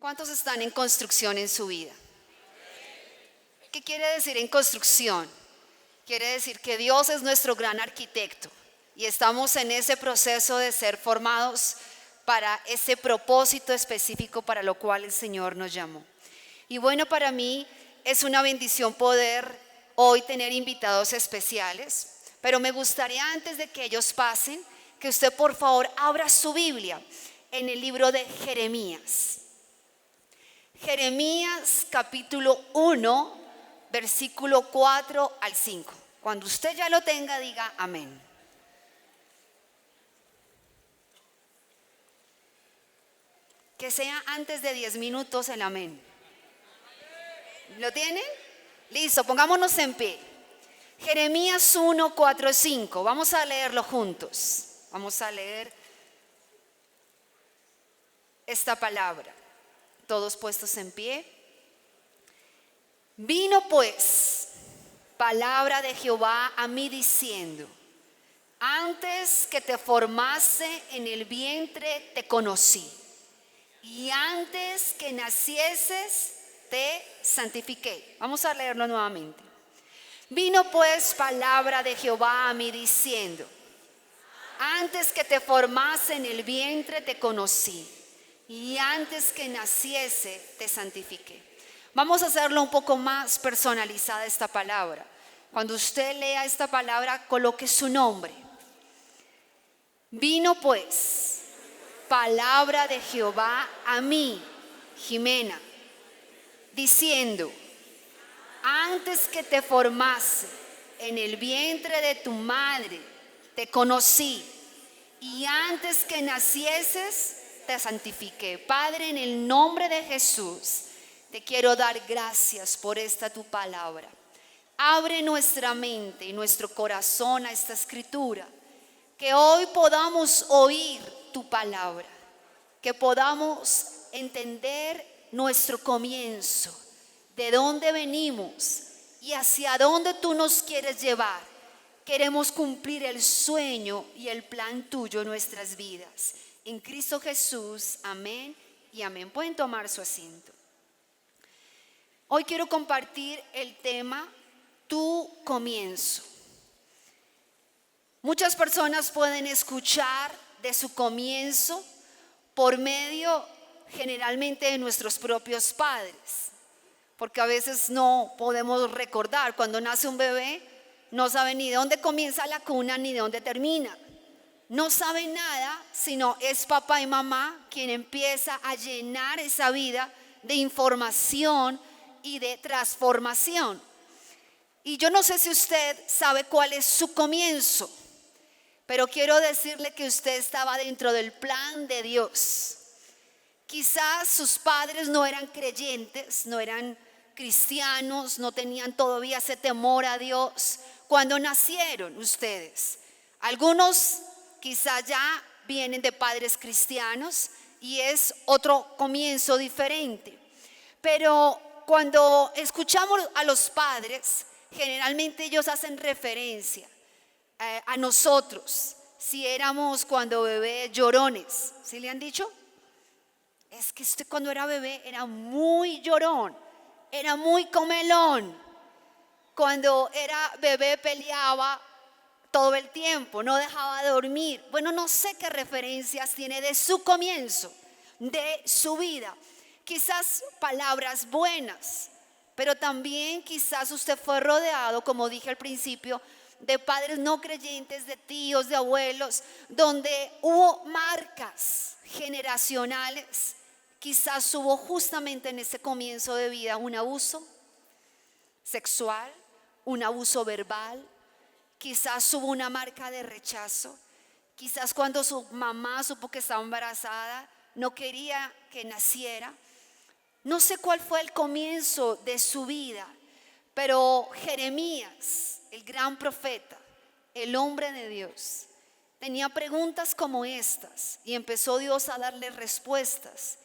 ¿Cuántos están en construcción en su vida? ¿Qué quiere decir en construcción? Quiere decir que Dios es nuestro gran arquitecto y estamos en ese proceso de ser formados para ese propósito específico para lo cual el Señor nos llamó. Y bueno, para mí es una bendición poder hoy tener invitados especiales, pero me gustaría, antes de que ellos pasen, que usted por favor abra su Biblia en el libro de Jeremías. Jeremías capítulo 1, versículo 4 al 5. Cuando usted ya lo tenga, diga amén. Que sea antes de 10 minutos el amén. ¿Lo tienen? Listo, pongámonos en pie. Jeremías 1, 4, 5. Vamos a leerlo juntos. Vamos a leer esta palabra. Todos puestos en pie. Vino pues palabra de Jehová a mí diciendo: antes que te formase en el vientre te conocí, y antes que nacieses te santifiqué. Vamos a leerlo nuevamente. Vino pues palabra de Jehová a mí diciendo: antes que te formase en el vientre te conocí, y antes que naciese te santifiqué. Vamos a hacerlo un poco más personalizada esta palabra. Cuando usted lea esta palabra, coloque su nombre. Vino pues palabra de Jehová a mí, Jimena, diciendo: antes que te formase en el vientre de tu madre te conocí, y antes que nacieses te santifiqué. Padre, en el nombre de Jesús, te quiero dar gracias por esta tu palabra. Abre nuestra mente y nuestro corazón a esta escritura, que hoy podamos oír tu palabra, que podamos entender nuestro comienzo, de dónde venimos y hacia dónde tú nos quieres llevar. Queremos cumplir el sueño y el plan tuyo en nuestras vidas. En Cristo Jesús, amén y amén. Pueden tomar su asiento. Hoy quiero compartir el tema tu comienzo. Muchas personas pueden escuchar de su comienzo por medio generalmente de nuestros propios padres, porque a veces no podemos recordar. Cuando nace un bebé, no sabe ni de dónde comienza la cuna ni de dónde termina. No sabe nada, sino es papá y mamá quien empieza a llenar esa vida de información y de transformación. Y yo no sé si usted sabe cuál es su comienzo, pero quiero decirle que usted estaba dentro del plan de Dios. Quizás sus padres no eran creyentes, no eran cristianos, no tenían todavía ese temor a Dios cuando nacieron ustedes. Algunos quizás ya vienen de padres cristianos y es otro comienzo diferente. Pero cuando escuchamos a los padres, generalmente ellos hacen referencia a nosotros. Si éramos cuando bebé llorones, ¿sí le han dicho? Es que usted cuando era bebé era muy llorón, era muy comelón. Cuando era bebé peleaba todo el tiempo, no dejaba de dormir. Bueno, no sé qué referencias tiene de su comienzo, de su vida. Quizás palabras buenas, pero también quizás usted fue rodeado, como dije al principio, de padres no creyentes, de tíos, de abuelos, donde hubo marcas generacionales. Quizás hubo justamente en ese comienzo de vida un abuso sexual, un abuso verbal. Quizás hubo una marca de rechazo. Quizás cuando su mamá supo que estaba embarazada, no quería que naciera. No sé cuál fue el comienzo de su vida, pero Jeremías, el gran profeta, el hombre de Dios, tenía preguntas como estas y empezó Dios a darle respuestas.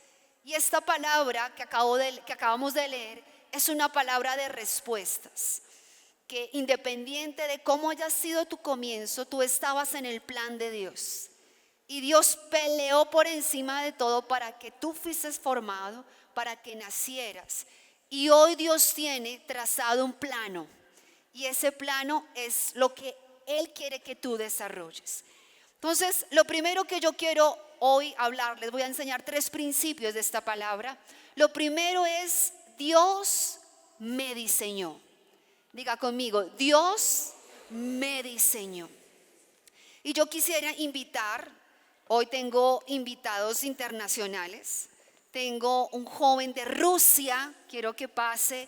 Y esta palabra que acabamos de leer es una palabra de respuestas, que independiente de cómo haya sido tu comienzo, tú estabas en el plan de Dios. Y Dios peleó por encima de todo para que tú fueses formado, para que nacieras. Y hoy Dios tiene trazado un plano. Y ese plano es lo que Él quiere que tú desarrolles. Entonces, lo primero que yo quiero hoy hablar, les voy a enseñar 3 principios de esta palabra. Lo primero es, Dios me diseñó. Diga conmigo, Dios me diseñó. Y yo quisiera invitar, hoy tengo invitados internacionales. Tengo un joven de Rusia, quiero que pase,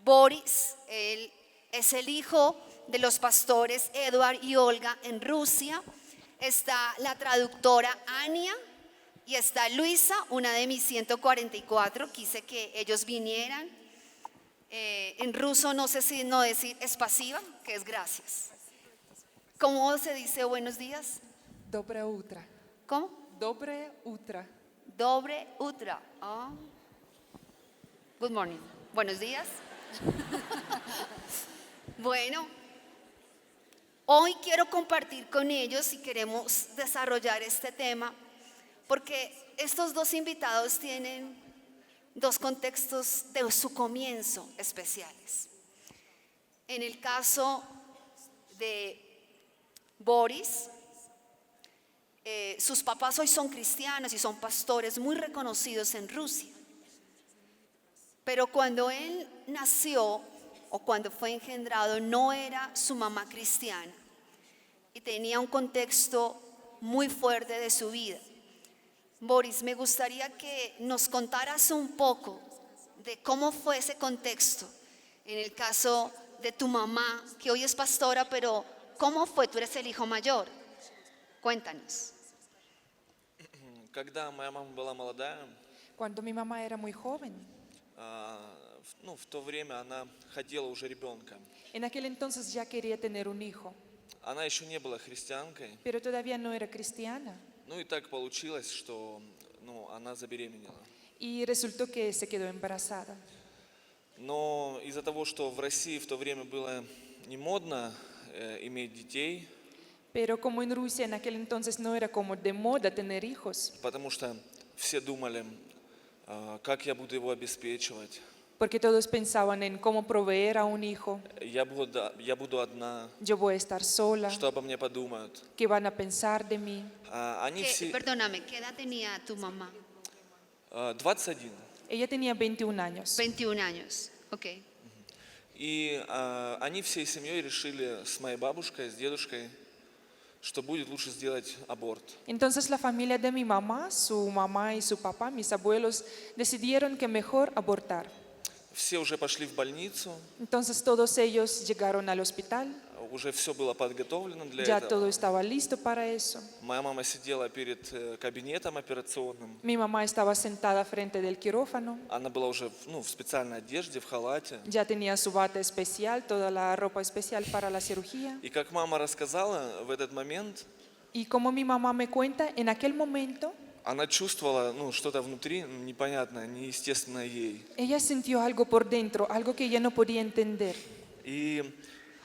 Boris. Él es el hijo de los pastores Edward y Olga en Rusia. Está la traductora Ania y está Luisa, una de mis 144. Quise que ellos vinieran. En ruso no sé si no decir spasiba, que es gracias. ¿Cómo se dice buenos días? Dobre utra. ¿Cómo? Dobre utra. Dobre utra. Oh. Good morning. Buenos días. Bueno, hoy quiero compartir con ellos y queremos desarrollar este tema porque estos 2 invitados tienen 2 contextos de su comienzo especiales. En el caso de Boris, sus papás hoy son cristianos y son pastores muy reconocidos en Rusia. Pero cuando él nació o cuando fue engendrado, no era su mamá cristiana y tenía un contexto muy fuerte de su vida. Boris, me gustaría que nos contaras un poco de cómo fue ese contexto en el caso de tu mamá, que hoy es pastora, pero ¿cómo fue? Tú eres el hijo mayor. Cuéntanos. Когда моя мама была молодая, Cuando mi mamá era muy joven, в то время она хотела уже ребенка. en aquel entonces ya quería tener un hijo, Она еще не была христианкой. pero todavía no era cristiana. Ну и так получилось, что она забеременела. Y resultó que se quedó embarazada. Но из-за того, что в России в то время было не модно иметь детей, Pero como en Rusia en aquel entonces no era como de moda tener hijos, потому что все думали, как я буду его обеспечивать. porque todos pensaban en cómo proveer a un hijo, Я буду одна, yo voy a estar sola, что обо мне подумают. qué van a pensar de mí. Они все... Perdóname, ¿qué edad tenía tu mamá? 21. Ella tenía 21 años. 21 años. Ok. И они всей семьей решили с моей бабушкой, с дедушкой, что будет лучше сделать аборт. Entonces la familia de mi mamá, su mamá y su papá, mis abuelos, decidieron que mejor abortar. Все уже пошли в больницу, Entonces todos ellos llegaron al hospital, уже все было подготовлено для ya этого. todo estaba listo para eso. Моя мама сидела перед кабинетом операционным. Mi mamá estaba sentada frente del quirófano, Она была уже в специальной одежде, в халате. ya tenía su bata especial, toda la ropa especial para la cirugía. И как мама рассказала, в этот момент Y como mi mamá me cuenta, en aquel momento она чувствовала что-то внутри непонятное, неестественное ей. ella sintió algo por dentro, algo que ella no podía entender. И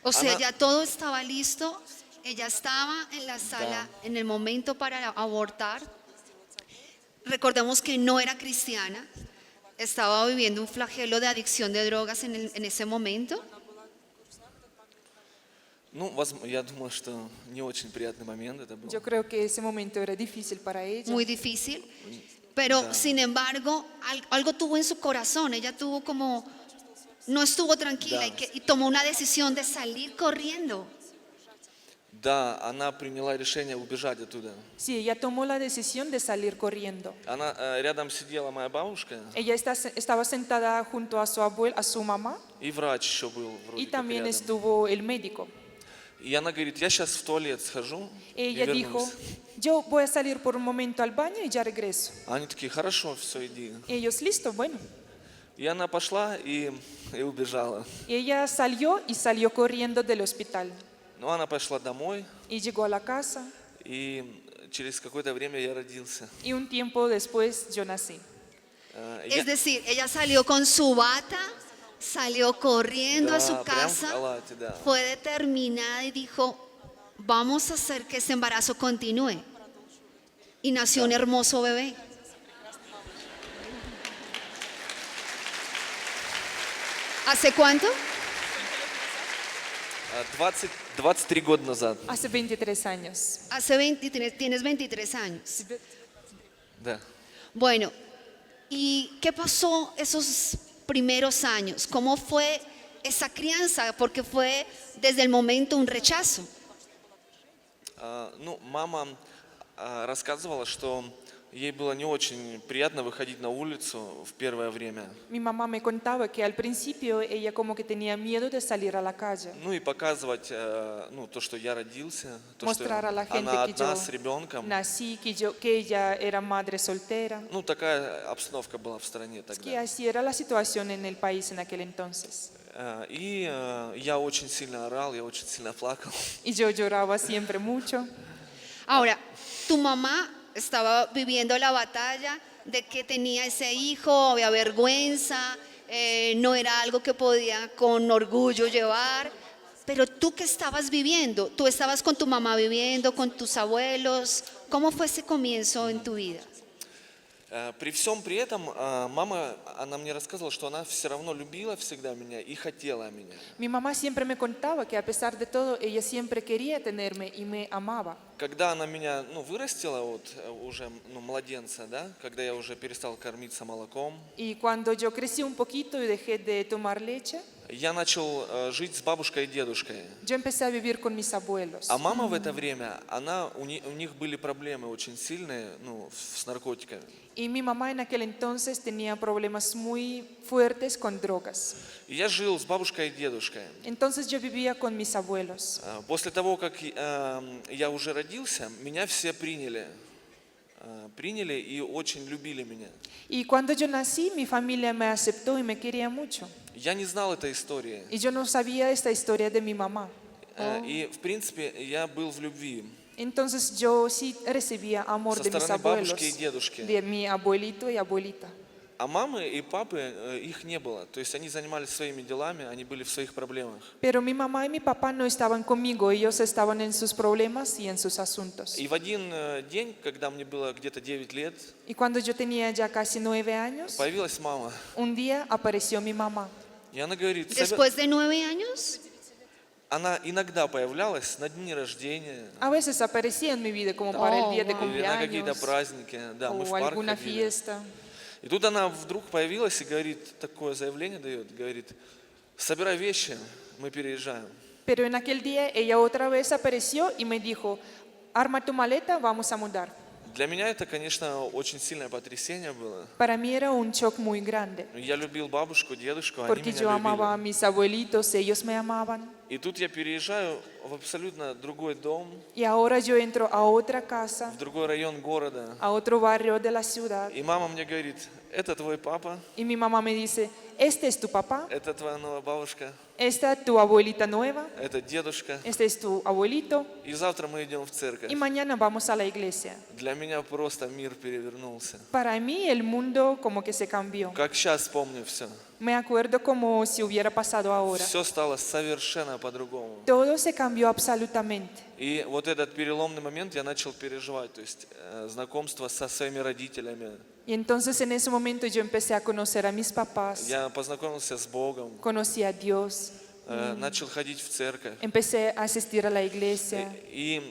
O sea, она- ya todo estaba listo. Ella estaba en la sala en el momento para abortar. Recordemos que no era cristiana. Estaba viviendo un flagelo de adicción de drogas en ese momento. я думаю, что не очень приятный момент это был. Yo creo que ese momento era difícil para ella. Muy difícil. Pero Da. sin embargo, algo tuvo en su corazón. Ella tuvo como, no estuvo tranquila Da. y tomó una decisión de salir corriendo. Да, она приняла решение убежать оттуда. Sí, ella tomó la decisión de salir corriendo. Рядом сидела моя бабушка, Ella estaba sentada junto a su abuela, a su mamá, и врач еще был вроде y как también рядом. estuvo el médico. И она говорит, я сейчас в туалет схожу и Ella dijo, вернусь. yo voy a salir por un momento al baño y ya regreso. Они такие, хорошо, все, иди. Y ellos, listo, bueno. И она пошла и убежала. Y ella salió corriendo del hospital. Но она пошла домой, Y llegó a la casa и через какое-то время я родился. y un tiempo después yo nací. Es decir, ella salió con su bata, salió corriendo a Да, su прям в casa, халате, да. fue determinada y dijo, vamos a hacer que ese embarazo continúe. y nació un hermoso bebé. ¿Hace cuánto? 23 года назад. Hace 23 años. Hace 23, tienes 23 años. Да. Bueno, ¿y qué pasó esos primeros años? ¿Cómo fue esa crianza? Porque fue desde el momento un rechazo. Ну, мама рассказывала, что ей было не очень приятно выходить на улицу в первое время. Mi mamá me contaba que al principio ella como que tenía miedo de salir a la calle, Ну и показывать, ну, то, что я родился, то, что mostrar a la gente она que одна yo с ребенком. nací, que ella era madre soltera. Ну, такая обстановка была в стране Es que тогда. así era la situación en el país en aquel entonces. И я очень сильно орал, я очень сильно плакал. Y yo lloraba siempre mucho. Ahora, tu mamá estaba viviendo la batalla de que tenía ese hijo, había vergüenza, no era algo que podía con orgullo llevar. Pero tú, ¿qué estabas viviendo? ¿Tú estabas con tu mamá viviendo, con tus abuelos? ¿Cómo fue ese comienzo en tu vida? При всем при этом мама, она мне рассказывала, что она все равно любила всегда меня и хотела меня. Mi mamá siempre me contaba que a pesar de todo, ella siempre quería tenerme y me amaba. Когда она меня, ну, вырастила вот уже, ну, младенца, да, когда я уже перестал кормиться молоком, Y cuando yo crecí un poquito y dejé de tomar leche, я начал жить с бабушкой и дедушкой. yo empecé a vivir con mis abuelos. А мама в это время, у них были проблемы очень сильные, ну, с наркотиками. Y mi mamá en aquel entonces tenía problemas muy fuertes con drogas. И я жил с бабушкой и дедушкой. Entonces yo vivía con mis abuelos. После того, как я уже родился, меня все приняли и очень любили меня. Y cuando yo nací, mi familia me aceptó y me quería mucho. Я не знал этой истории. Y yo no sabía esta historia de mi mamá. И, в принципе, я был в любви Entonces yo sí recibía amor со de mis стороны abuelos, бабушки и дедушки. de mi abuelito y abuelita. А мамы и папы, их не было. То есть они занимались своими делами, они были в своих проблемах. Pero mi mamá y mi papá no estaban conmigo, ellos estaban en sus problemas y en sus asuntos. И в один день, когда мне было где-то 9 лет, Y cuando yo tenía ya casi 9 años, появилась мама. un día apareció mi mamá. И она говорит, Después de 9 años, она иногда появлялась на дни рождения A veces aparecía en mi vida como para el día de wow. или на какие-то cumpleaños праздники. Да, мы в o парк alguna ходили. fiesta. И тут она вдруг появилась и говорит, такое заявление дает, говорит, собирай вещи, мы переезжаем. Pero en aquel día ella otra vez apareció y me dijo, arma tu maleta, vamos a mudar. Для меня это, конечно, очень сильное потрясение было. Para mí era un shock muy grande, Я любил бабушку, дедушку, они porque yo меня amaba a любили. mis abuelitos, ellos me amaban. И тут я переезжаю в абсолютно другой дом, Y ahora yo entro a otra casa, в другой район города. a otro barrio de la ciudad, И мама мне говорит, это твой папа, y mi mamá me dice, este es tu papá, это твоя новая бабушка, esta es tu abuelita nueva, это дедушка. este es tu abuelito, И завтра мы идем в церковь. y mañana vamos a la iglesia. Для меня просто мир перевернулся. Para mí el mundo como que se cambió. Как сейчас помню все. Me acuerdo como si hubiera pasado ahora. Все стало совершенно по-другому. Todo se cambió absolutamente. И вот этот переломный момент я начал переживать, то есть знакомство со своими родителями. Y entonces en ese momento yo empecé a conocer a mis papás, Я познакомился с Богом, conocí a Dios, начал ходить в церковь. empecé a asistir a la iglesia. И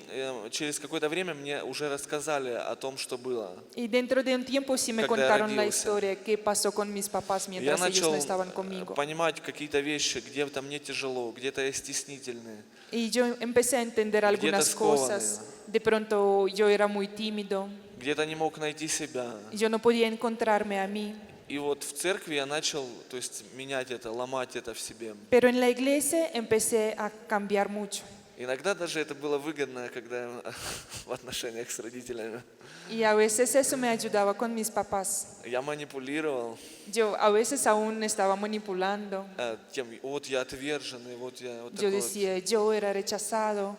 через какое-то время мне уже рассказали о том, что было. Y dentro de un tiempo sí me Когда я contaron la родился. historia, qué pasó con mis papás Я mientras ellos начал no estaban conmigo. понимать какие-то вещи, где-то мне тяжело, где-то я стеснительный. Y yo empecé a entender algunas cosas. De pronto yo era muy tímido, Где-то не мог найти себя. yo no podía encontrarme a mí. И вот в церкви я начал, то есть менять это, ломать это в себе. Pero en la iglesia empecé a cambiar mucho. Иногда даже это было выгодно, когда в отношениях с родителями. Y a veces eso me ayudaba con mis papás. Я манипулировал Yo a veces aún estaba manipulando. тем, вот я отверженный, вот я вот Yo такой вот. decía, yo era rechazado.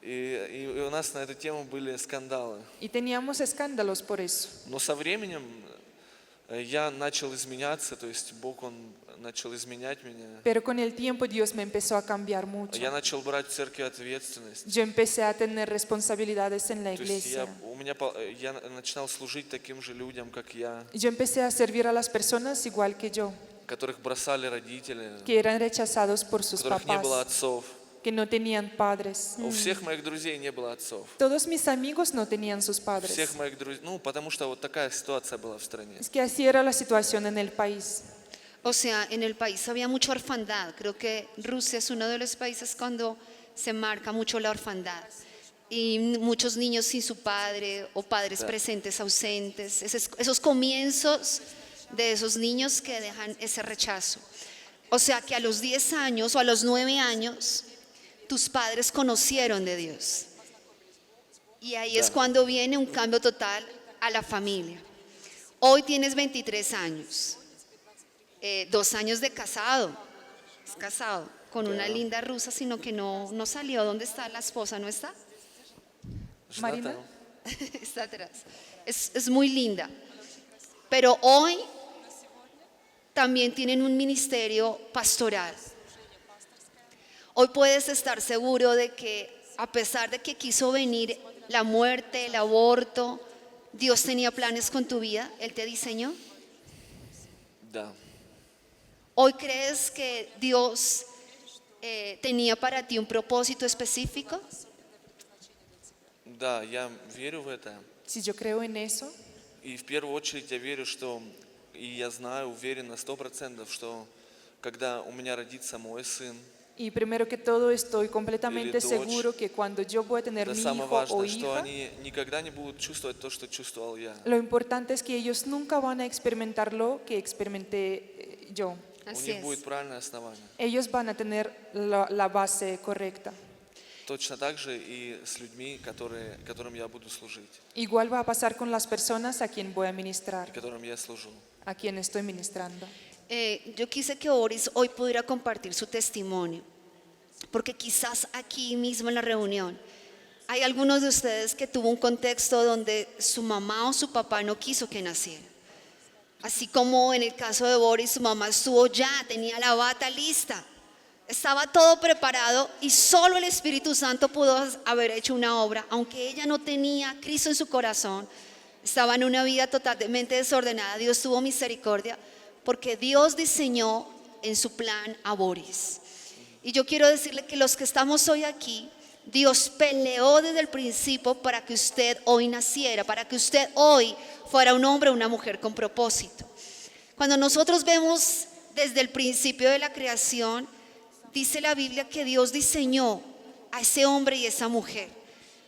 И у нас на эту тему были скандалы. Y teníamos escándalos por eso. Но со временем я начал изменяться, то есть Бог, Он начал изменять меня. Pero con el tiempo Dios me empezó a cambiar mucho. Я начал брать в церкви ответственность. Yo empecé a tener responsabilidades en la То есть iglesia. я начинал служить таким же людям, как я, Yo empecé a servir a las personas igual que yo, которых бросали родители, que eran rechazados por у sus которых не было papás, отцов. que no tenían padres. У всех моих друзей не было отцов. Todos mis amigos no tenían sus padres. Всех моих друзей, потому что вот такая ситуация была в стране. Es que así era la situación en el país. O sea, en el país había mucha orfandad. Creo que Rusia es uno de los países cuando se marca mucho la orfandad. Y muchos niños sin su padre o padres Claro. presentes ausentes. Esos comienzos de esos niños que dejan ese rechazo. O sea, que a los 10 años o a los 9 años, tus padres conocieron de Dios. Y ahí es Claro. cuando viene un cambio total a la familia. Hoy tienes 23 años. 2 años de casado, es casado con una Ya. linda rusa, sino que no salió. ¿Dónde está la esposa? ¿No está? Marina. Жената, Está atrás. Es muy linda. Pero hoy también tienen un ministerio pastoral. Hoy puedes estar seguro de que a pesar de que quiso venir la muerte, el aborto, Dios tenía planes con tu vida, Él te diseñó. да. ¿Hoy crees que Dios tenía para ti un propósito específico? Да, я верю в это. Si yo creo en eso, И в первую очередь я верю, что, и я знаю, уверен на 100%, что когда у меня родится мой сын, y primero que todo estoy completamente Или дочь. seguro que cuando yo voy a tener это mi самое hijo o важное, что hija, они никогда не будут чувствовать то, что чувствовал я. lo importante es que ellos nunca van a experimentar lo que experimenté yo. У Así них es. будет правильное основание. Ellos van a tener la base correcta. Точно так же и с людьми, которым я буду служить, Igual va a pasar con las personas a quien voy a ministrar, которым я служу. a quien estoy ministrando. Yo quise que Boris hoy pudiera compartir su testimonio, porque quizás aquí mismo en la reunión hay algunos de ustedes que tuvo un contexto donde su mamá o su papá no quiso que naciera. Así como en el caso de Boris, su mamá estuvo ya, tenía la bata lista, estaba todo preparado y solo el Espíritu Santo pudo haber hecho una obra, aunque ella no tenía a Cristo en su corazón, estaba en una vida totalmente desordenada. Dios tuvo misericordia porque Dios diseñó en su plan a Boris. Y yo quiero decirle que los que estamos hoy aquí, Dios peleó desde el principio para que usted hoy naciera, para que usted hoy fuera un hombre o una mujer con propósito. Cuando nosotros vemos desde el principio de la creación, dice la Biblia que Dios diseñó a ese hombre y esa mujer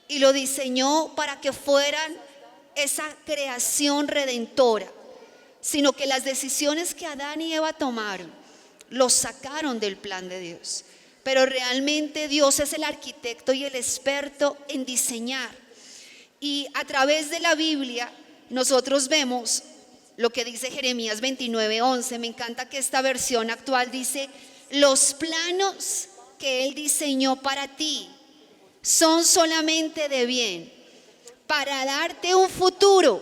y lo diseñó para que fueran esa creación redentora, sino que las decisiones que Adán y Eva tomaron los sacaron del plan de Dios. Pero realmente Dios es el arquitecto y el experto en diseñar. Y a través de la Biblia nosotros vemos lo que dice Jeremías 29:11. Me encanta que esta versión actual dice: los planos que Él diseñó para ti son solamente de bien, para darte un futuro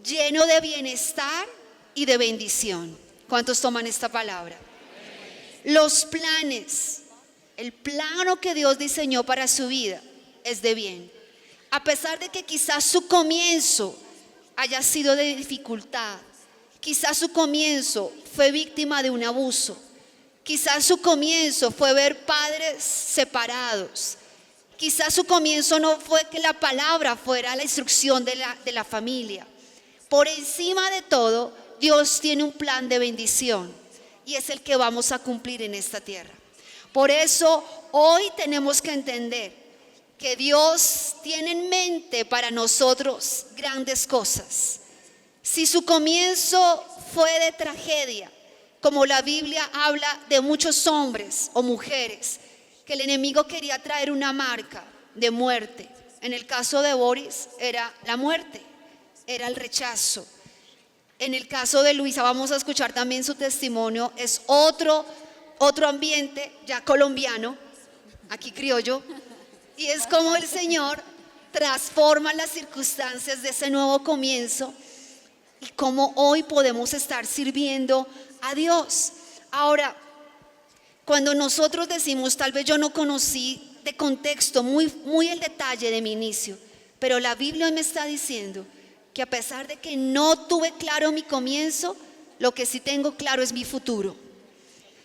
lleno de bienestar y de bendición. ¿Cuántos toman esta palabra? Los planes, el plano que Dios diseñó para su vida es de bien. A pesar de que quizás su comienzo haya sido de dificultad, quizás su comienzo fue víctima de un abuso, quizás su comienzo fue ver padres separados, quizás su comienzo no fue que la palabra fuera la instrucción de la familia. Por encima de todo, Dios tiene un plan de bendición y es el que vamos a cumplir en esta tierra. Por eso hoy tenemos que entender que Dios tiene en mente para nosotros grandes cosas. Si su comienzo fue de tragedia, como la Biblia habla de muchos hombres o mujeres, que el enemigo quería traer una marca de muerte. En el caso de Boris era la muerte, era el rechazo. En el caso de Luisa, vamos a escuchar también su testimonio, es otro ambiente ya colombiano, aquí criollo, y es como el Señor transforma las circunstancias de ese nuevo comienzo y cómo hoy podemos estar sirviendo a Dios. Ahora, cuando nosotros decimos, tal vez yo no conocí de contexto muy el detalle de mi inicio, pero la Biblia me está diciendo que a pesar de que no tuve claro mi comienzo, lo que sí tengo claro es mi futuro.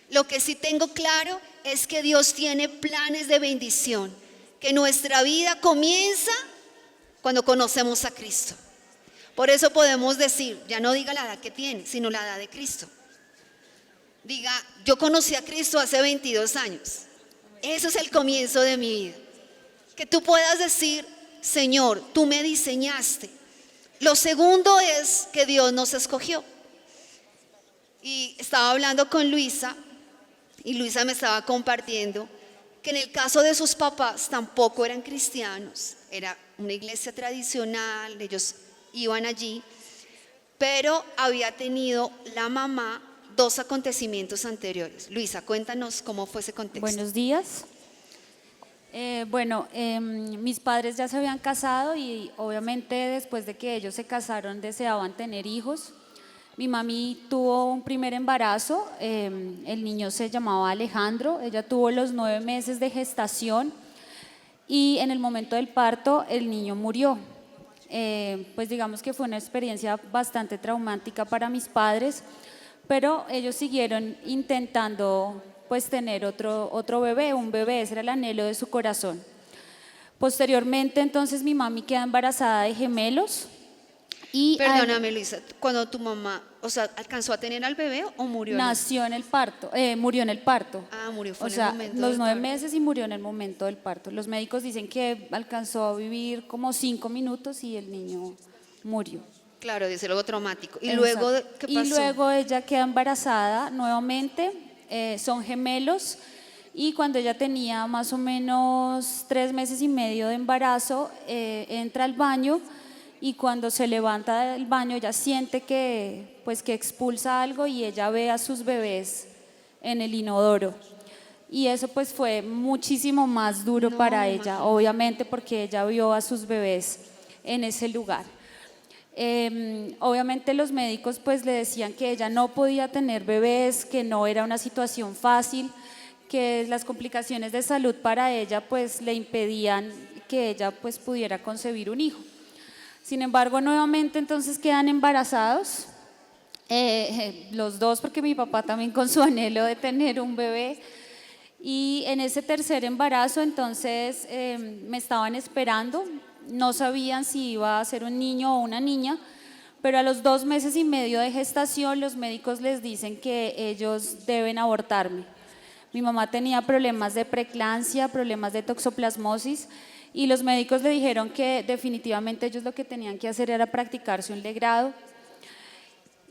Lo que sí tengo claro es que Dios tiene planes de bendición, que nuestra vida comienza cuando conocemos a Cristo. Por eso podemos decir, ya no diga la edad que tiene, sino la edad de Cristo. Diga, yo conocí a Cristo hace 22 años. Ese es el comienzo de mi vida. Que tú puedas decir, Señor, tú me diseñaste. Lo segundo es que Dios nos escogió. Y estaba hablando con Luisa, y Luisa me estaba compartiendo que en el caso de sus papás tampoco eran cristianos. Era una iglesia tradicional, ellos iban allí, pero había tenido la mamá 2 acontecimientos anteriores. Luisa, cuéntanos cómo fue ese contexto. Buenos días. Mis padres ya se habían casado y obviamente después de que ellos se casaron deseaban tener hijos. Mi mami tuvo un primer embarazo, el niño se llamaba Alejandro, ella tuvo los 9 meses de gestación y en el momento del parto el niño murió. Pues digamos que fue una experiencia bastante traumática para mis padres, pero ellos siguieron intentando pues tener otro bebé, un bebé, ese era el anhelo de su corazón. Posteriormente entonces mi mami queda embarazada de gemelos. Y perdóname, Luisa, cuando tu mamá, o sea, ¿alcanzó a tener al bebé o murió? Nació en el parto, murió en el parto. Ah, murió, fue O en sea, el momento los del 9 parto. meses y murió en el momento del parto. Los médicos dicen que alcanzó a vivir como 5 minutos y el niño murió. Claro, es algo traumático. ¿Y Exacto. luego qué pasó? Y luego ella queda embarazada nuevamente, son gemelos. Y cuando ella tenía más o menos 3 meses y medio de embarazo, entra al baño. Y cuando se levanta del baño ella siente que expulsa algo y ella ve a sus bebés en el inodoro. Y eso pues fue muchísimo más duro para ella, obviamente porque ella vio a sus bebés en ese lugar. Obviamente los médicos pues le decían que ella no podía tener bebés, que no era una situación fácil, que las complicaciones de salud para ella pues le impedían que ella pues pudiera concebir un hijo. Sin embargo, nuevamente entonces quedan embarazados, los dos, porque mi papá también con su anhelo de tener un bebé. Y en ese tercer embarazo entonces me estaban esperando, no sabían si iba a ser un niño o una niña, pero a los 2 meses y medio de gestación los médicos les dicen que ellos deben abortarme. Mi mamá tenía problemas de preeclampsia, problemas de toxoplasmosis, y los médicos le dijeron que definitivamente ellos lo que tenían que hacer era practicarse un legrado.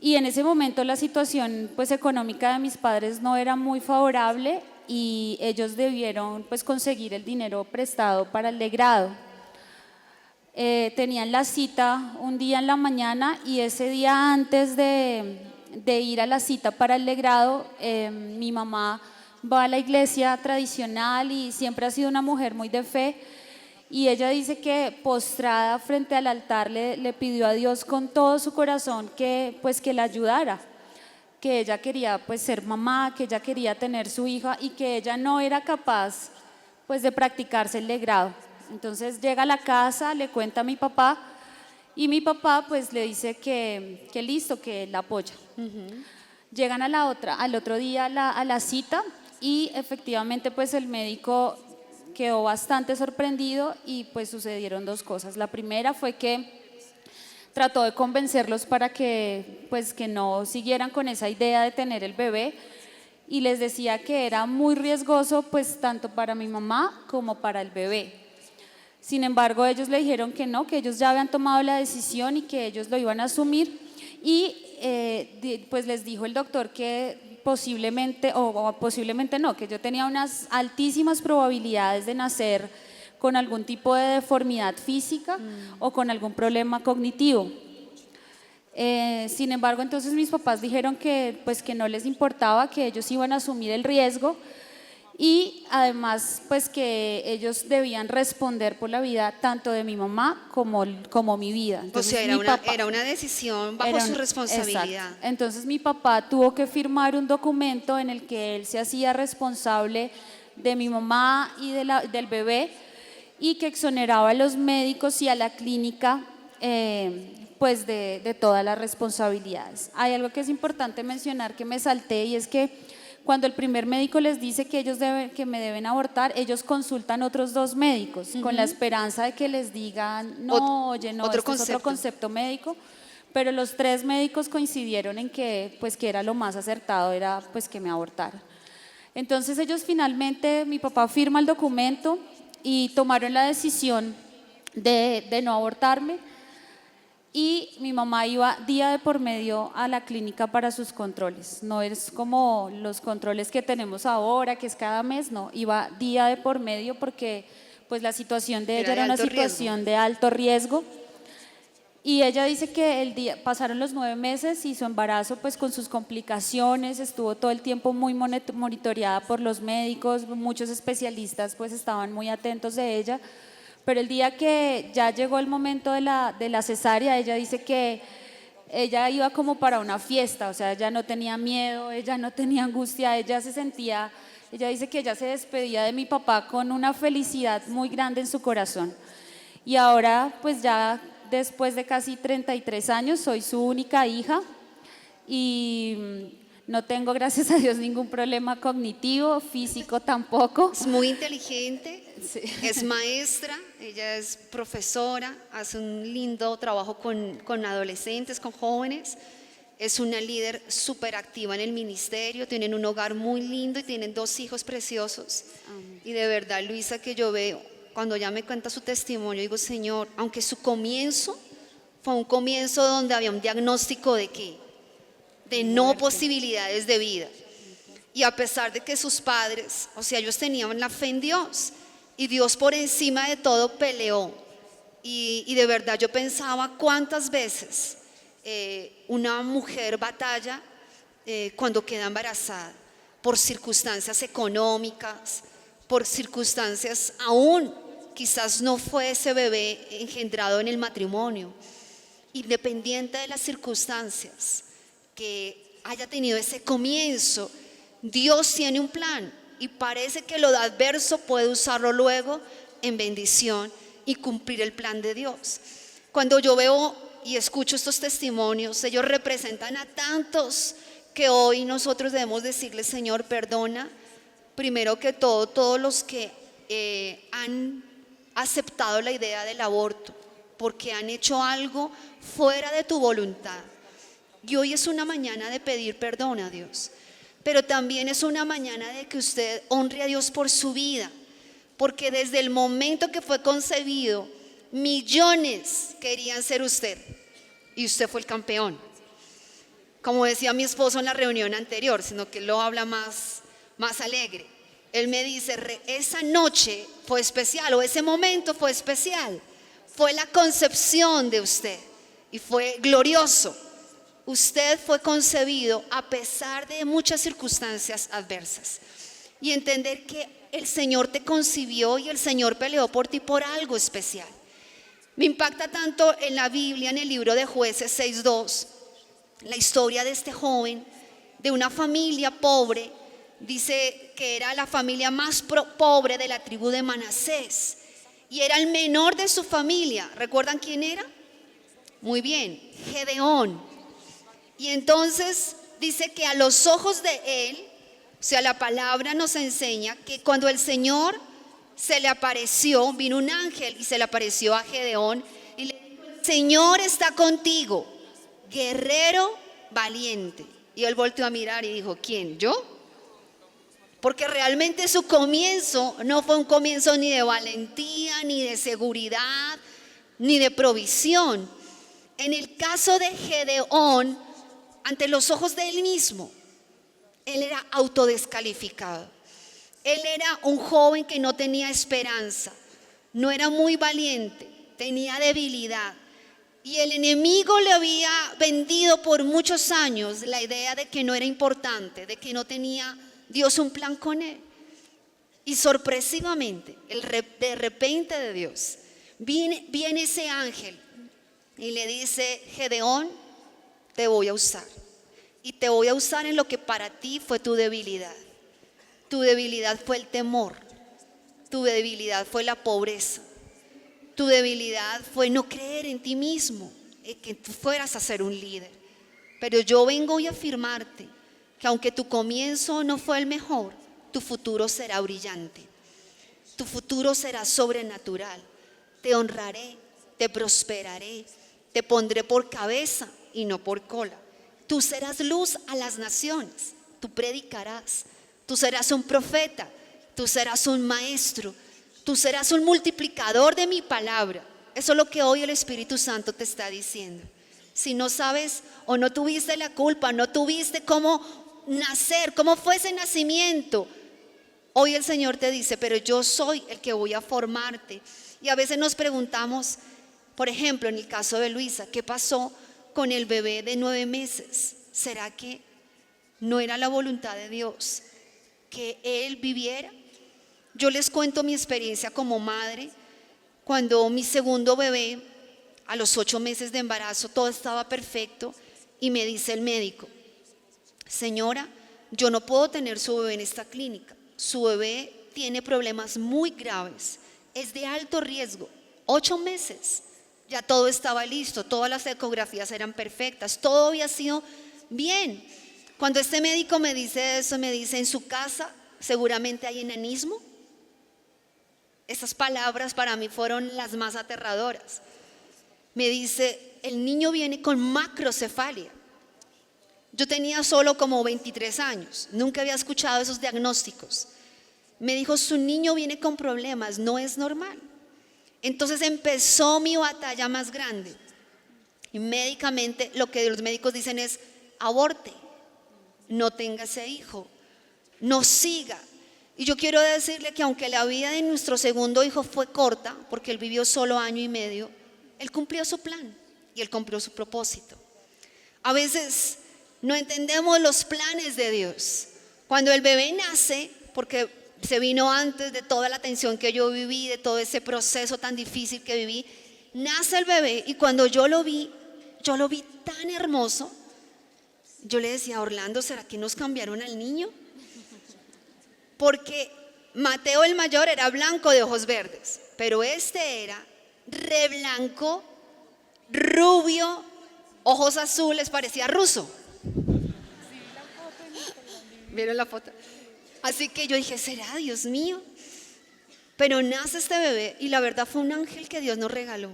Y en ese momento la situación pues económica de mis padres no era muy favorable y ellos debieron pues conseguir el dinero prestado para el legrado. Tenían la cita un día en la mañana y ese día antes de ir a la cita para el legrado, mi mamá va a la iglesia tradicional y siempre ha sido una mujer muy de fe. Y ella dice que postrada frente al altar le pidió a Dios con todo su corazón que la ayudara, que ella quería pues ser mamá, que ella quería tener su hija y que ella no era capaz pues de practicarse el legrado. Entonces llega a la casa, le cuenta a mi papá y mi papá pues le dice que listo, que la apoya. Llegan al otro día a la cita y efectivamente pues el médico quedó bastante sorprendido y pues sucedieron 2 cosas. La primera fue que trató de convencerlos para que no siguieran con esa idea de tener el bebé y les decía que era muy riesgoso pues tanto para mi mamá como para el bebé. Sin embargo, ellos le dijeron que no, que ellos ya habían tomado la decisión y que ellos lo iban a asumir y pues les dijo el doctor que posiblemente no, que yo tenía unas altísimas probabilidades de nacer con algún tipo de deformidad física o con algún problema cognitivo. Sin embargo, entonces mis papás dijeron que no les importaba, que ellos iban a asumir el riesgo y además pues que ellos debían responder por la vida tanto de mi mamá como mi vida. O Entonces, sea, mi papá- era una decisión bajo era su un- responsabilidad. exacto. Entonces mi papá tuvo que firmar un documento en el que él se hacía responsable de mi mamá y del bebé y que exoneraba a los médicos y a la clínica pues de todas las responsabilidades. Hay algo que es importante mencionar que me salté y es que cuando el primer médico les dice que que me deben abortar, ellos consultan otros 2 médicos con la esperanza de que les digan, no, oye, no, otro este es otro concepto médico, pero los 3 médicos coincidieron en que, pues, que era lo más acertado, era pues que me abortaran. Entonces ellos finalmente, mi papá firma el documento y tomaron la decisión de no abortarme. Y mi mamá iba día de por medio a la clínica para sus controles. No es como los controles que tenemos ahora, que es cada mes, no. Iba día de por medio porque pues la situación de ella Era de era una alto situación de alto riesgo. Y ella dice que pasaron los 9 meses y su embarazo pues con sus complicaciones, estuvo todo el tiempo muy monitoreada por los médicos, muchos especialistas pues estaban muy atentos de ella. Pero el día que ya llegó el momento de la cesárea, ella dice que ella iba como para una fiesta, o sea, ella no tenía miedo, ella no tenía angustia, ella dice que ella se despedía de mi papá con una felicidad muy grande en su corazón. Y ahora, pues ya después de casi 33 años, soy su única hija y no tengo, gracias a Dios, ningún problema cognitivo, físico tampoco. Es muy inteligente, Sí. es maestra, ella es profesora, hace un lindo trabajo con adolescentes, con jóvenes. Es una líder súper activa en el ministerio, tienen un hogar muy lindo y tienen 2 hijos preciosos. Y de verdad, Luisa, que yo veo, cuando ella me cuenta su testimonio, digo, Señor, aunque su comienzo fue un comienzo donde había un diagnóstico de qué, de no posibilidades de vida. Y a pesar de que sus padres, o sea, ellos tenían la fe en Dios y Dios por encima de todo peleó. Y de verdad yo pensaba cuántas veces una mujer batalla cuando queda embarazada por circunstancias económicas, por circunstancias aún, quizás no fue ese bebé engendrado en el matrimonio, independiente de las circunstancias que haya tenido ese comienzo, Dios tiene un plan y parece que lo adverso puede usarlo luego en bendición y cumplir el plan de Dios. Cuando yo veo y escucho estos testimonios, ellos representan a tantos que hoy nosotros debemos decirle, Señor, perdona, primero que todo, todos los que han aceptado la idea del aborto, porque han hecho algo fuera de tu voluntad. Y hoy es una mañana de pedir perdón a Dios, pero también es una mañana de que usted honre a Dios por su vida, porque desde el momento que fue concebido, millones querían ser usted y usted fue el campeón. Como decía mi esposo en la reunión anterior, sino que él lo habla más alegre. Él me dice, esa noche fue especial o ese momento fue especial, fue la concepción de usted y fue glorioso. Usted fue concebido a pesar de muchas circunstancias adversas. Y entender que el Señor te concibió y el Señor peleó por ti por algo especial. Me impacta tanto en la Biblia, en el libro de Jueces 6:2, la historia de este joven, de una familia pobre. Dice que era la familia más pobre de la tribu de Manasés. Y era el menor de su familia. ¿Recuerdan quién era? Muy bien, Gedeón. Y entonces dice que a los ojos de él, o sea, la palabra nos enseña que cuando el Señor se le apareció, vino un ángel y se le apareció a Gedeón y le dijo, el Señor está contigo, guerrero valiente. Y él volteó a mirar y dijo, ¿quién? ¿Yo? Porque realmente su comienzo no fue un comienzo ni de valentía, ni de seguridad, ni de provisión. En el caso de Gedeón, ante los ojos de él mismo, él era autodescalificado. Él era un joven que no tenía esperanza, no era muy valiente, tenía debilidad. Y el enemigo le había vendido por muchos años la idea de que no era importante, de que no tenía Dios un plan con él. Y sorpresivamente, de repente de Dios, viene ese ángel y le dice: Gedeón, te voy a usar. Y te voy a usar en lo que para ti fue tu debilidad. Tu debilidad fue el temor. Tu debilidad fue la pobreza. Tu debilidad fue no creer en ti mismo, que tú fueras a ser un líder. Pero yo vengo hoy a afirmarte que aunque tu comienzo no fue el mejor, tu futuro será brillante. Tu futuro será sobrenatural. Te honraré, te prosperaré, te pondré por cabeza y no por cola. Tú serás luz a las naciones, tú predicarás, tú serás un profeta, tú serás un maestro, tú serás un multiplicador de mi palabra. Eso es lo que hoy el Espíritu Santo te está diciendo. Si no sabes o no tuviste la culpa, no tuviste cómo nacer, cómo fue ese nacimiento, hoy el Señor te dice: pero yo soy el que voy a formarte. Y a veces nos preguntamos, por ejemplo, en el caso de Luisa, ¿qué pasó con el bebé de 9 meses? ¿Será que no era la voluntad de Dios que él viviera? Yo les cuento mi experiencia como madre. Cuando mi segundo bebé, a los 8 meses de embarazo, todo estaba perfecto, y me dice el médico: señora, yo no puedo tener su bebé en esta clínica. Su bebé tiene problemas muy graves, es de alto riesgo. 8 meses, ya todo estaba listo, todas las ecografías eran perfectas, todo había sido bien. Cuando este médico me dice eso, me dice: en su casa seguramente hay enanismo. Esas palabras para mí fueron las más aterradoras. Me dice: el niño viene con macrocefalia. Yo tenía solo como 23 años, nunca había escuchado esos diagnósticos. Me dijo: su niño viene con problemas, no es normal. Entonces empezó mi batalla más grande. Y médicamente lo que los médicos dicen es: aborte, no tenga ese hijo, no siga. Y yo quiero decirle que aunque la vida de nuestro segundo hijo fue corta, porque él vivió solo 1 año y medio, él cumplió su plan y él cumplió su propósito. A veces no entendemos los planes de Dios. Cuando el bebé nace, porque se vino antes de toda la tensión que yo viví, de todo ese proceso tan difícil que viví, nace el bebé, y cuando yo lo vi tan hermoso. Yo le decía a Orlando: ¿será que nos cambiaron al niño? Porque Mateo el mayor era blanco de ojos verdes, pero este era re blanco, rubio, ojos azules, parecía ruso. ¿Vieron la foto? Así que yo dije: ¿será, Dios mío? Pero nace este bebé y la verdad fue un ángel que Dios nos regaló.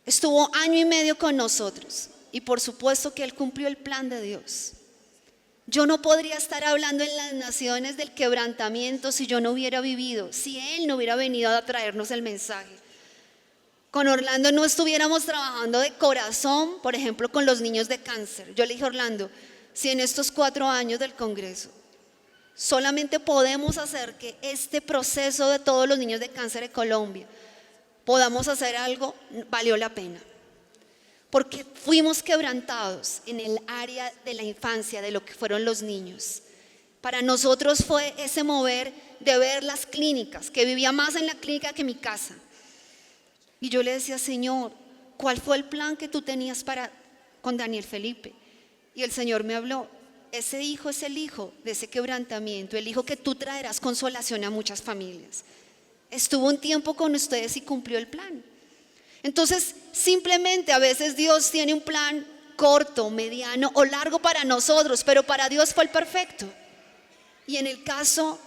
Estuvo 1 año y medio con nosotros y por supuesto que él cumplió el plan de Dios. Yo no podría estar hablando en las naciones del quebrantamiento si yo no hubiera vivido, si él no hubiera venido a traernos el mensaje. Con Orlando no estuviéramos trabajando de corazón, por ejemplo, con los niños de cáncer. Yo le dije a Orlando: si en estos 4 años del Congreso solamente podemos hacer que este proceso de todos los niños de cáncer de Colombia podamos hacer algo, valió la pena. Porque fuimos quebrantados en el área de la infancia, de lo que fueron los niños. Para nosotros fue ese mover de ver las clínicas, que vivía más en la clínica que en mi casa. Y yo le decía: Señor, ¿cuál fue el plan que tú tenías con Daniel Felipe? Y el Señor me habló: ese hijo es el hijo de ese quebrantamiento, el hijo que tú traerás consolación a muchas familias. Estuvo un tiempo con ustedes y cumplió el plan. Entonces, simplemente a veces Dios tiene un plan corto, mediano o largo para nosotros, pero para Dios fue el perfecto. Y en el caso,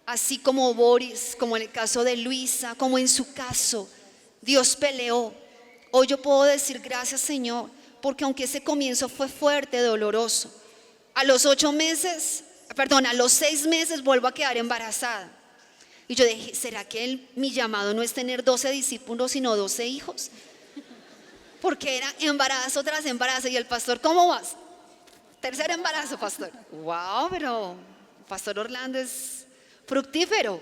así como Boris, como en el caso de Luisa, como en su caso, Dios peleó. Hoy yo puedo decir: gracias, Señor, porque aunque ese comienzo fue fuerte, doloroso, a los 6 meses vuelvo a quedar embarazada. Y yo dije: ¿será que mi llamado no es tener 12 discípulos, sino 12 hijos? Porque era embarazo tras embarazo. Y el pastor: ¿cómo vas? 3er embarazo, pastor. Wow, pero el pastor Orlando es fructífero.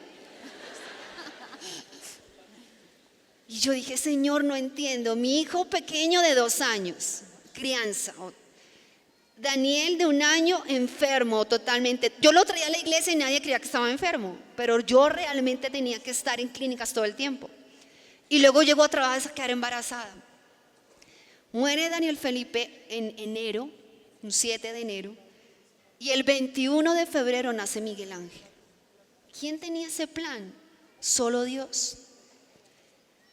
Y yo dije: Señor, no entiendo. Mi hijo pequeño de 2 años, crianza, Daniel de 1 año enfermo totalmente. Yo lo traía a la iglesia y nadie creía que estaba enfermo, pero yo realmente tenía que estar en clínicas todo el tiempo. Y luego llegó otra vez a quedar embarazada. Muere Daniel Felipe en enero, un 7 de enero, y el 21 de febrero nace Miguel Ángel. ¿Quién tenía ese plan? Solo Dios.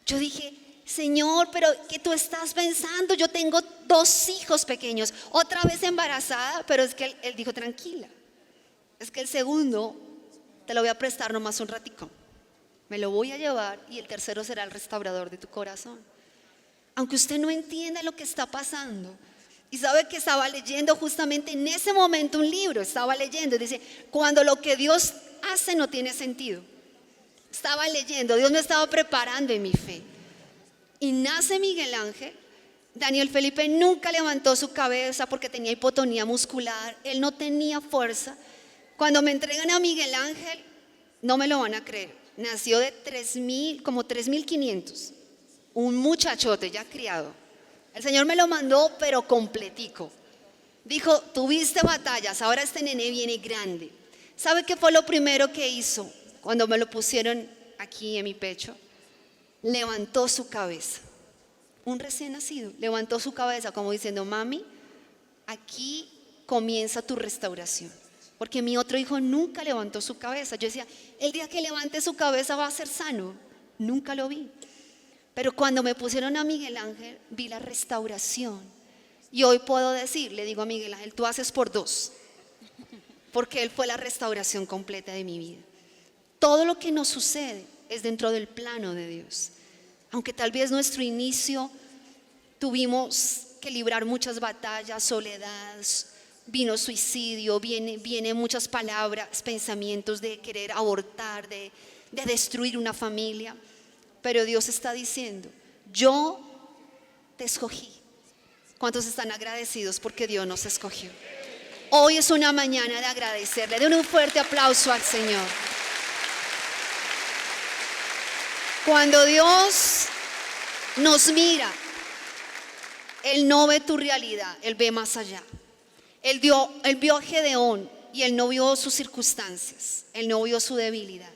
Yo dije, Señor, pero ¿qué tú estás pensando? Yo tengo 2 hijos pequeños, otra vez embarazada, pero es que él dijo, tranquila, es que el segundo te lo voy a prestar nomás un ratico, me lo voy a llevar y el tercero será el restaurador de tu corazón. Aunque usted no entienda lo que está pasando. Y sabe que estaba leyendo justamente en ese momento un libro, estaba leyendo y dice, cuando lo que Dios hace no tiene sentido. Estaba leyendo, Dios me estaba preparando en mi fe. Y nace Miguel Ángel. Daniel Felipe nunca levantó su cabeza porque tenía hipotonía muscular, él no tenía fuerza. Cuando me entregan a Miguel Ángel, no me lo van a creer, nació de 3.000, como 3.500, un muchachote ya criado. El Señor me lo mandó pero completico. Dijo, tuviste batallas, ahora este nene viene grande. ¿Sabe qué fue lo primero que hizo cuando me lo pusieron aquí en mi pecho? Levantó su cabeza. Un recién nacido levantó su cabeza como diciendo, mami, aquí comienza tu restauración. Porque mi otro hijo nunca levantó su cabeza. Yo decía, el día que levante su cabeza va a ser sano. Nunca lo vi. Pero cuando me pusieron a Miguel Ángel, vi la restauración. Y hoy puedo decir, le digo a Miguel Ángel, tú haces por 2. Porque él fue la restauración completa de mi vida. Todo lo que nos sucede es dentro del plano de Dios. Aunque tal vez nuestro inicio tuvimos que librar muchas batallas, soledad, vino suicidio, viene muchas palabras, pensamientos de querer abortar, de destruir una familia. Pero Dios está diciendo, yo te escogí. ¿Cuántos están agradecidos porque Dios nos escogió? Hoy es una mañana de agradecerle. Den un fuerte aplauso al Señor. Cuando Dios nos mira, Él no ve tu realidad, Él ve más allá. Él vio a Gedeón y Él no vio sus circunstancias, Él no vio su debilidad.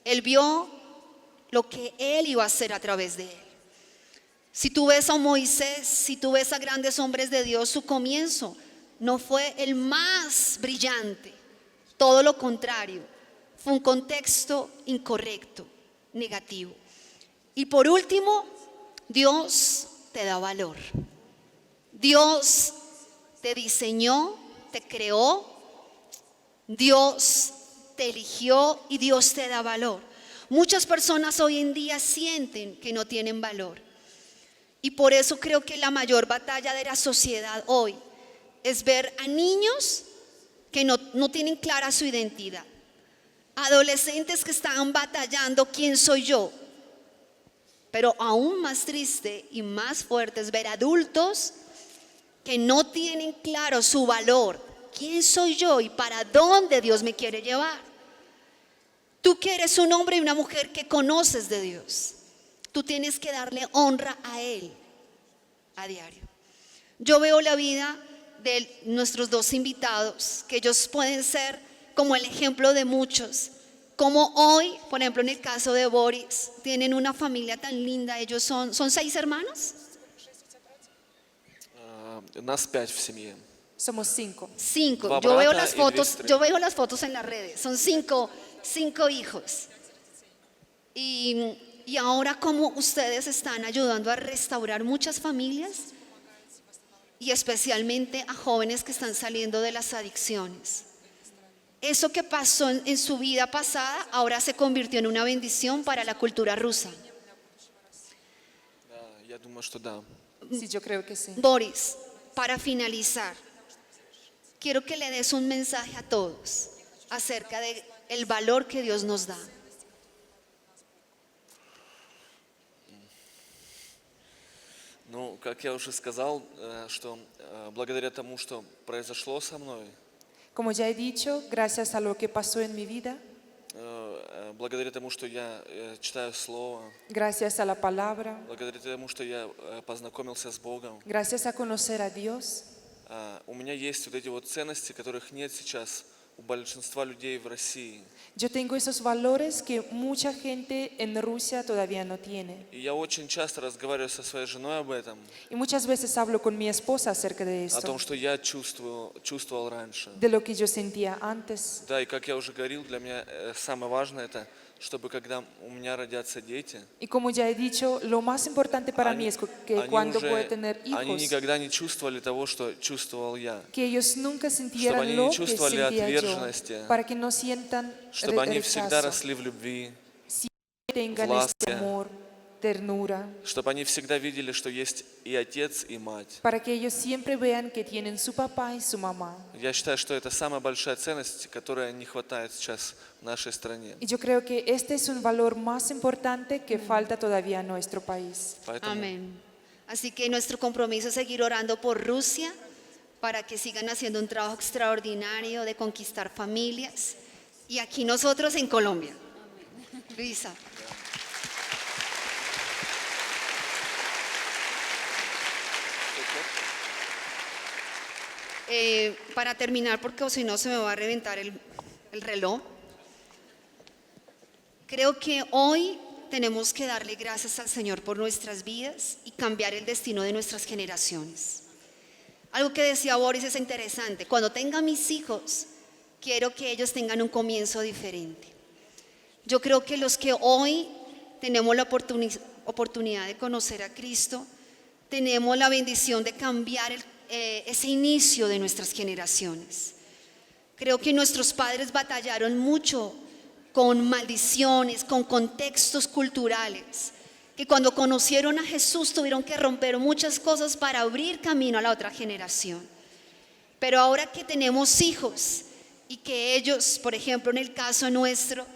Él vio lo que Él iba a hacer a través de Él. Si tú ves a Moisés, si tú ves a grandes hombres de Dios, su comienzo no fue el más brillante, todo lo contrario, fue un contexto incorrecto, negativo. Y por último, Dios te da valor. Dios te diseñó, te creó, Dios te eligió y Dios te da valor. Muchas personas hoy en día sienten que no tienen valor. Y por eso creo que la mayor batalla de la sociedad hoy es ver a niños que no tienen clara su identidad. Adolescentes que están batallando, ¿quién soy yo? Pero aún más triste y más fuerte es ver adultos que no tienen claro su valor. ¿Quién soy yo y para dónde Dios me quiere llevar? Tú que eres un hombre y una mujer que conoces de Dios, tú tienes que darle honra a Él a diario. Yo veo la vida de nuestros 2 invitados, que ellos pueden ser como el ejemplo de muchos. Como hoy, por ejemplo, en el caso de Boris, tienen una familia tan linda. Ellos son 6 hermanos. Нас 5 в семье. Somos 5. 5. Два Yo veo брата las y fotos, 2 yo veo las fotos en las redes. Son 5 hijos. Y ahora como ustedes están ayudando a restaurar muchas familias y especialmente a jóvenes que están saliendo de las adicciones. Eso que pasó en su vida pasada ahora se convirtió en una bendición para la cultura rusa. Да, я думаю, что да. Sí, yo creo que sí. Boris, para finalizar, quiero que le des un mensaje a todos acerca del valor que Dios nos da. Ну, как я уже сказал, что благодаря тому, что произошло со мной, Como ya he dicho, gracias a lo que pasó en mi vida, благодаря тому, что я читаю Слово, gracias a la palabra, благодаря тому, что я познакомился с Богом, gracias a conocer a Dios, у меня есть вот эти вот ценности, которых нет сейчас у большинства людей в России. Yo tengo esos valores que mucha gente en Rusia todavía no tiene. И я очень часто разговариваю со своей женой об этом, Y muchas veces hablo con mi esposa acerca de о esto, том, что я чувствовал раньше. de lo que yo sentía antes. Да, и как я уже говорил, для меня самое важное это, чтобы когда у меня родятся дети, Y como ya he dicho, lo más importante para mí es que cuando pueda tener они hijos, никогда не чувствовали того, что чувствовал я. que ellos nunca Чтобы sintieran они lo не que чувствовали sentía yo, отверженности, para que no sientan Чтобы они всегда rechazo, росли в любви, tengan власти. este amor, ternura, чтобы они всегда видели, что есть и отец, и мать. para que ellos siempre vean que tienen su papá y su mamá. Я считаю, что это самая большая ценность, которая не хватает сейчас в нашей стране. Y yo creo que este es un valor más importante que falta todavía en nuestro país. Поэтому Amén. Así que nuestro compromiso es seguir orando por Rusia para que sigan haciendo un trabajo extraordinario de conquistar familias. Y aquí nosotros en Colombia. Luisa. Para terminar, porque si no se me va a reventar el reloj, creo que hoy tenemos que darle gracias al Señor por nuestras vidas y cambiar el destino de nuestras generaciones. Algo que decía Boris es interesante. Cuando tenga mis hijos, quiero que ellos tengan un comienzo diferente. Yo creo que los que hoy tenemos la oportunidad de conocer a Cristo, tenemos la bendición de cambiar ese inicio de nuestras generaciones. Creo que nuestros padres batallaron mucho con maldiciones, con contextos culturales, que cuando conocieron a Jesús tuvieron que romper muchas cosas para abrir camino a la otra generación. Pero ahora que tenemos hijos y que ellos, por ejemplo, en el caso nuestro,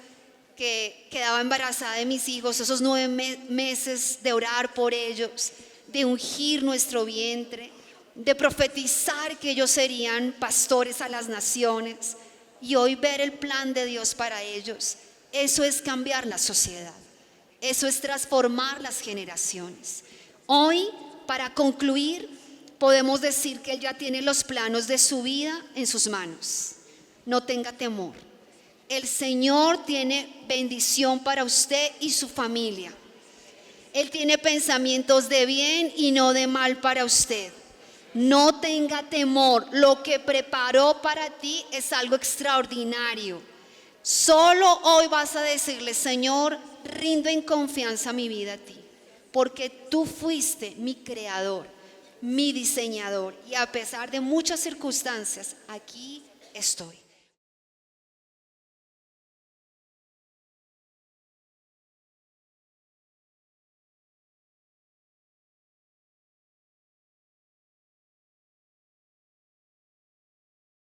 que quedaba embarazada de mis hijos, esos 9 meses de orar por ellos, de ungir nuestro vientre, de profetizar que ellos serían pastores a las naciones y hoy ver el plan de Dios para ellos, eso es cambiar la sociedad, eso es transformar las generaciones. Hoy, para concluir, podemos decir que Él ya tiene los planos de su vida en sus manos. No tenga temor. El Señor tiene bendición para usted y su familia. Él tiene pensamientos de bien y no de mal para usted. No tenga temor, lo que preparó para ti es algo extraordinario. Solo hoy vas a decirle: Señor, rindo en confianza mi vida a ti, porque tú fuiste mi creador, mi diseñador, y a pesar de muchas circunstancias, aquí estoy.